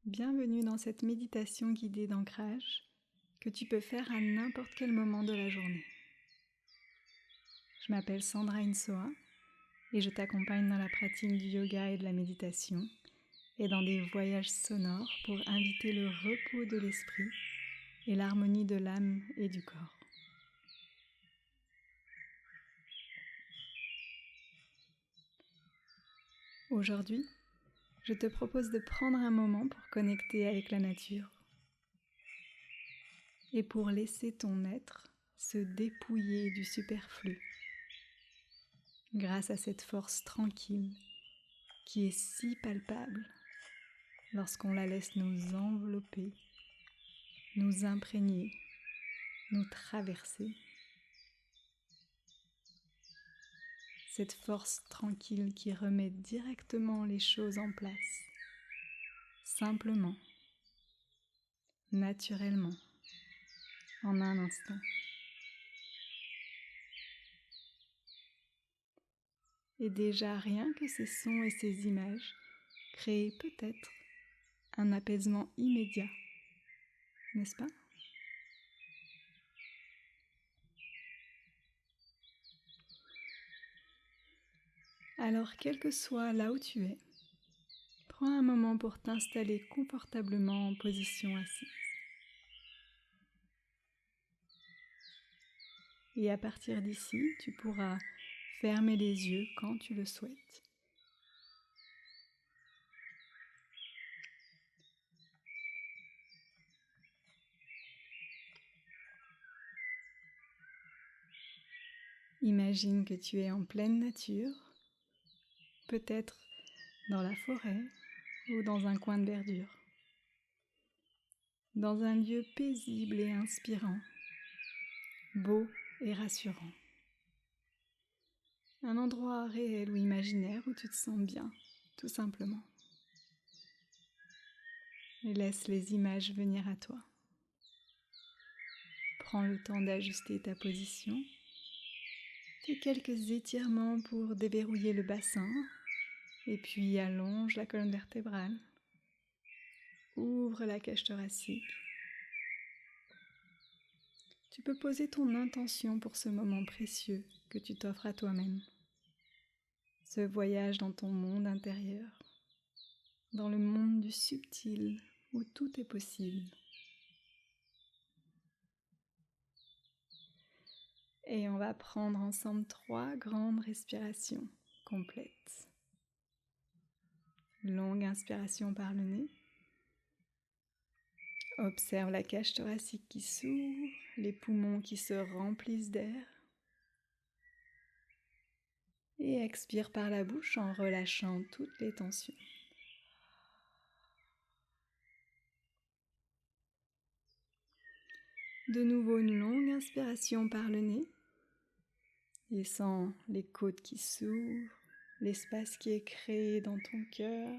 Bienvenue dans cette méditation guidée d'ancrage que tu peux faire à n'importe quel moment de la journée. Je m'appelle Sandra Insoa et je t'accompagne dans la pratique du yoga et de la méditation et dans des voyages sonores pour inviter le repos de l'esprit et l'harmonie de l'âme et du corps. Aujourd'hui, je te propose de prendre un moment pour connecter avec la nature et pour laisser ton être se dépouiller du superflu grâce à cette force tranquille qui est si palpable lorsqu'on la laisse nous envelopper, nous imprégner, nous traverser. Cette force tranquille qui remet directement les choses en place, simplement, naturellement, en un instant. Et déjà rien que ces sons et ces images créent peut-être un apaisement immédiat, n'est-ce pas ? Alors, quel que soit là où tu es, prends un moment pour t'installer confortablement en position assise. Et à partir d'ici, tu pourras fermer les yeux quand tu le souhaites. Imagine que tu es en pleine nature, peut-être dans la forêt ou dans un coin de verdure, dans un lieu paisible et inspirant, beau et rassurant. Un endroit réel ou imaginaire où tu te sens bien, tout simplement. Et laisse les images venir à toi. Prends le temps d'ajuster ta position. Fais quelques étirements pour déverrouiller le bassin. Et puis allonge la colonne vertébrale. Ouvre la cage thoracique. Tu peux poser ton intention pour ce moment précieux que tu t'offres à toi-même. Ce voyage dans ton monde intérieur, dans le monde du subtil où tout est possible. Et on va prendre ensemble 3 grandes respirations complètes. Longue inspiration par le nez. Observe la cage thoracique qui s'ouvre, les poumons qui se remplissent d'air. Et expire par la bouche en relâchant toutes les tensions. De nouveau une longue inspiration par le nez. Et sens les côtes qui s'ouvrent, l'espace qui est créé dans ton cœur.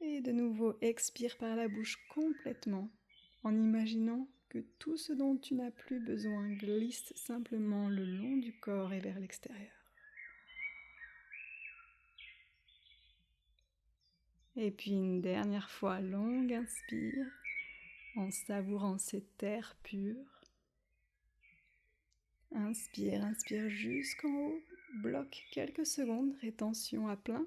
Et de nouveau expire par la bouche complètement en imaginant que tout ce dont tu n'as plus besoin glisse simplement le long du corps et vers l'extérieur. Et puis une dernière fois, longue inspire en savourant cet air pur. Inspire, inspire jusqu'en haut, bloque quelques secondes, rétention à plein.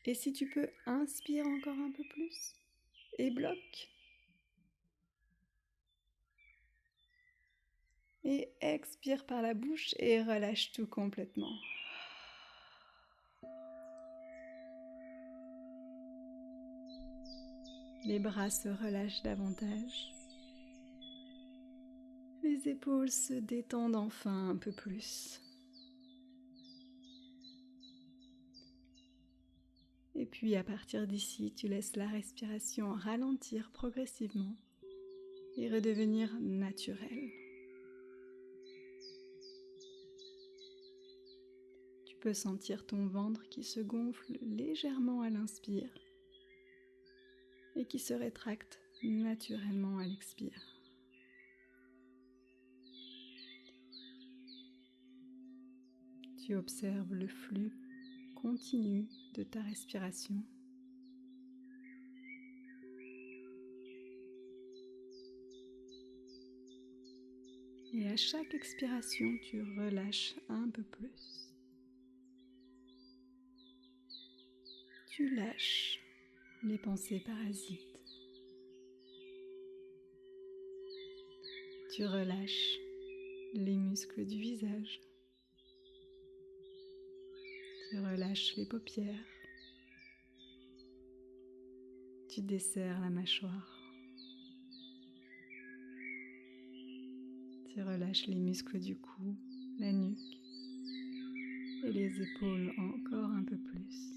Et si tu peux, inspire encore un peu plus et bloque. Et expire par la bouche et relâche tout complètement. Les bras se relâchent davantage. Les épaules se détendent enfin un peu plus. Et puis à partir d'ici, tu laisses la respiration ralentir progressivement et redevenir naturelle. Tu peux sentir ton ventre qui se gonfle légèrement à l'inspire et qui se rétracte naturellement à l'expire. Tu observes le flux continu de ta respiration. Et à chaque expiration, tu relâches un peu plus. Tu lâches les pensées parasites. Tu relâches les muscles du visage. Tu relâches les paupières. Tu desserres la mâchoire. Tu relâches les muscles du cou, la nuque et les épaules encore un peu plus.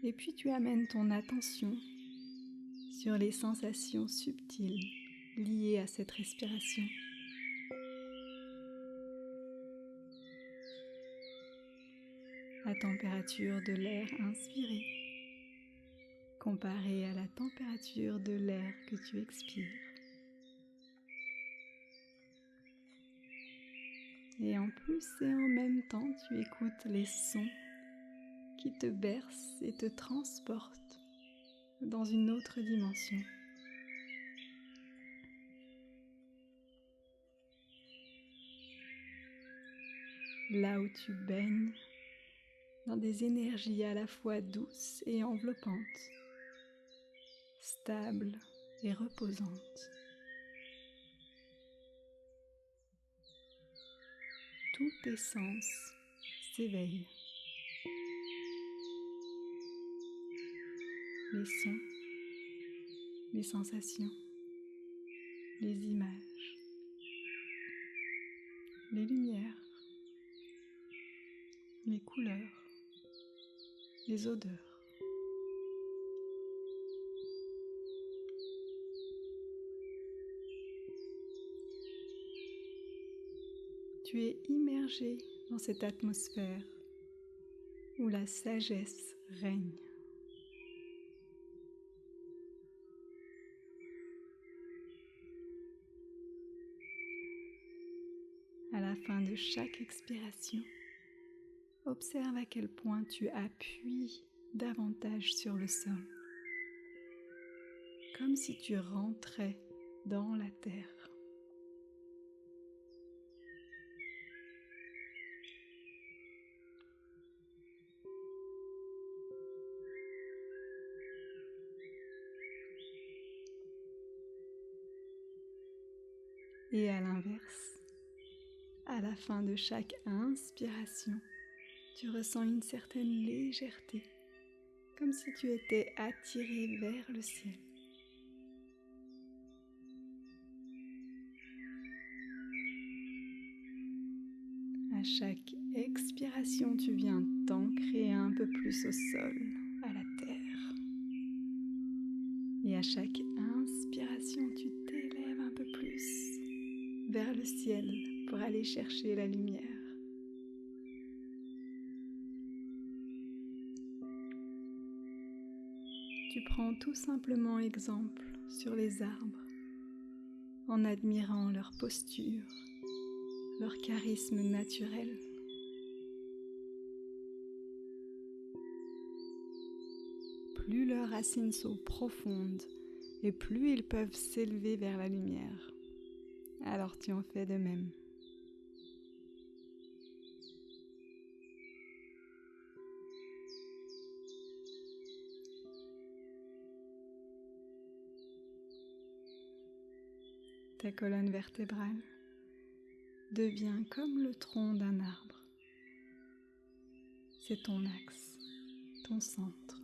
Et puis tu amènes ton attention sur les sensations subtiles liées à cette respiration. La température de l'air inspiré comparée à la température de l'air que tu expires. Et en plus et en même temps, tu écoutes les sons qui te bercent et te transportent dans une autre dimension. Là où tu baignes dans des énergies à la fois douces et enveloppantes, stables et reposantes. Tous tes sens s'éveillent. Les sons, les sensations, les images, les lumières, les couleurs, les odeurs. Tu es immergé dans cette atmosphère où la sagesse règne. À la fin de chaque expiration, observe à quel point tu appuies davantage sur le sol, comme si tu rentrais dans la terre. Et à l'inverse, à la fin de chaque inspiration, tu ressens une certaine légèreté, comme si tu étais attiré vers le ciel. À chaque expiration, tu viens t'ancrer un peu plus au sol, à la terre. Et à chaque inspiration, tu t'élèves un peu plus vers le ciel pour aller chercher la lumière. Tu prends tout simplement exemple sur les arbres en admirant leur posture, leur charisme naturel. Plus leurs racines sont profondes et plus ils peuvent s'élever vers la lumière, alors tu en fais de même. Ta colonne vertébrale devient comme le tronc d'un arbre. C'est ton axe, ton centre.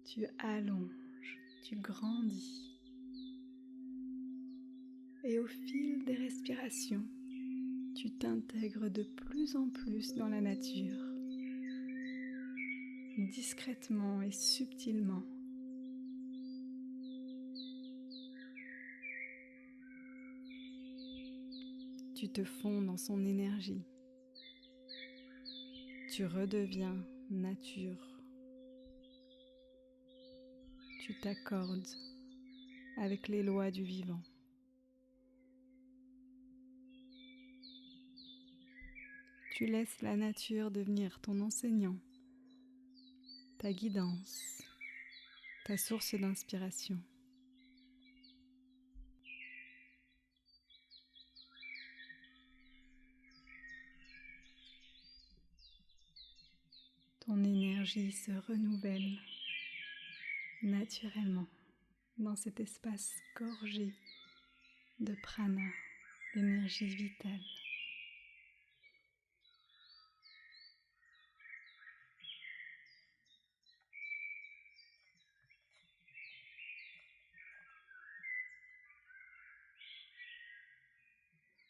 Tu allonges, tu grandis. Et au fil des respirations, tu t'intègres de plus en plus dans la nature, discrètement et subtilement. Tu te fonds dans son énergie. Tu redeviens nature. Tu t'accordes avec les lois du vivant. Tu laisses la nature devenir ton enseignant, ta guidance, ta source d'inspiration. énergie se renouvelle naturellement dans cet espace gorgé de prana, d'énergie vitale.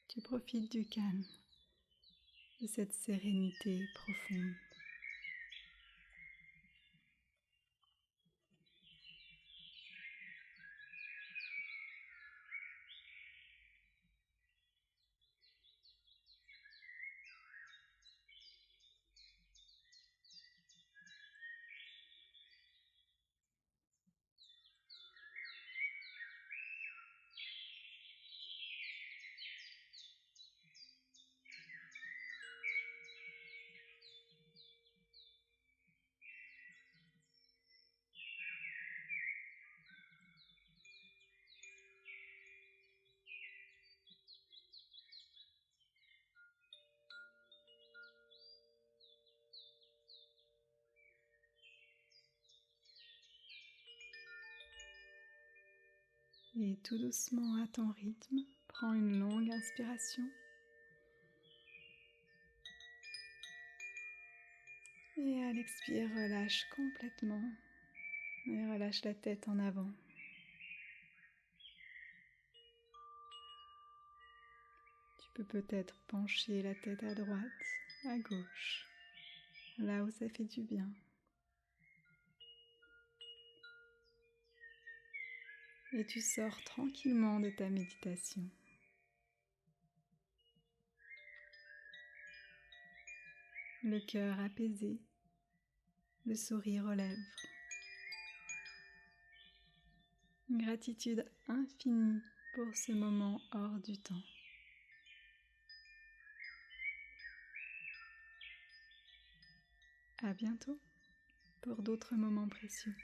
Tu profites du calme, de cette sérénité profonde. Et tout doucement à ton rythme, prends une longue inspiration. Et à l'expire, relâche complètement et relâche la tête en avant. Tu peux peut-être pencher la tête à droite, à gauche, là où ça fait du bien. Et tu sors tranquillement de ta méditation. Le cœur apaisé, le sourire aux lèvres. Une gratitude infinie pour ce moment hors du temps. À bientôt pour d'autres moments précieux.